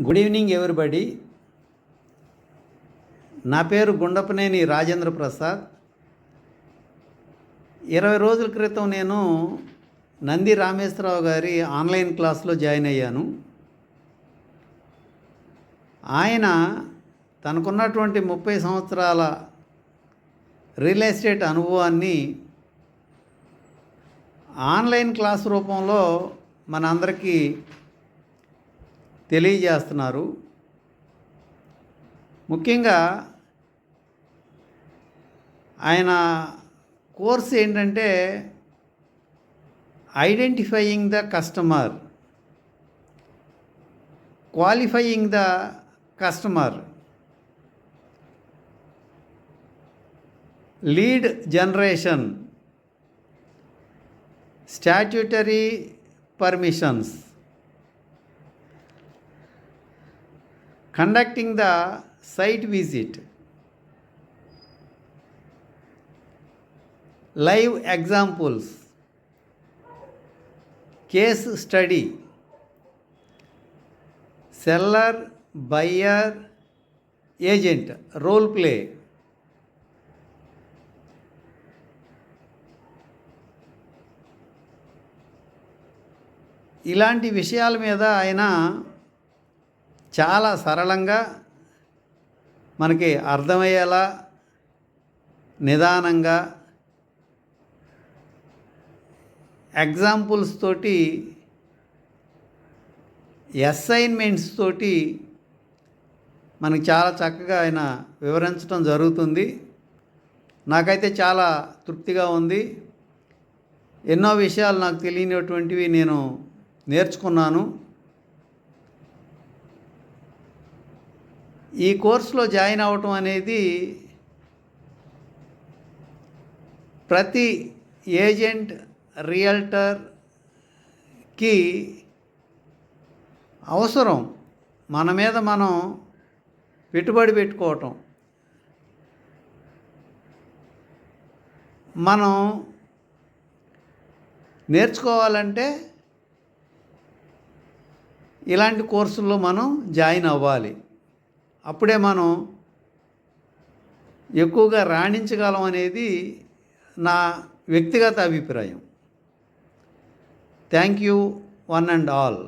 Good evening everybody. నా పేరు గుండపనేని రాజేంద్ర ప్రసాద్. 20 రోజుల క్రితం నేను నంది రామేశ్వరరావు గారి ఆన్లైన్ క్లాస్లో జాయిన్ అయ్యాను. ఆయన తనకున్నటువంటి 30 సంవత్సరాల రియల్ ఎస్టేట్ అనుభవాన్ని ఆన్లైన్ క్లాస్ రూపంలో మనందరికీ తెలియజేస్తున్నారు. ముఖ్యంగా ఆయన కోర్స్ ఏంటంటే identifying the customer, qualifying the customer, lead generation, statutory permissions, conducting the site visit, live examples, case study, seller, buyer, agent, role play. ఇలాంటి విషయాల మీద ఆయన చాలా సరళంగా మనకి అర్థమయ్యేలా నిదానంగా ఎగ్జాంపుల్స్ తోటి అసైన్మెంట్స్ తోటి మనకి చాలా చక్కగా ఆయన వివరించడం జరుగుతుంది. నాకైతే చాలా తృప్తిగా ఉంది. ఎన్నో విషయాలు నాకు తెలియనటువంటివి నేను నేర్చుకున్నాను. ఈ కోర్సులో జాయిన్ అవ్వటం అనేది ప్రతి ఏజెంట్ రియల్టర్కి అవసరం. మన మీద మనం పెట్టుబడి పెట్టుకోవటం, మనం నేర్చుకోవాలంటే ఇలాంటి కోర్సుల్లో మనం జాయిన్ అవ్వాలి. అప్పుడే మనం ఎక్కువగా రాణించగలం అనేది నా వ్యక్తిగత అభిప్రాయం. Thank you one and all.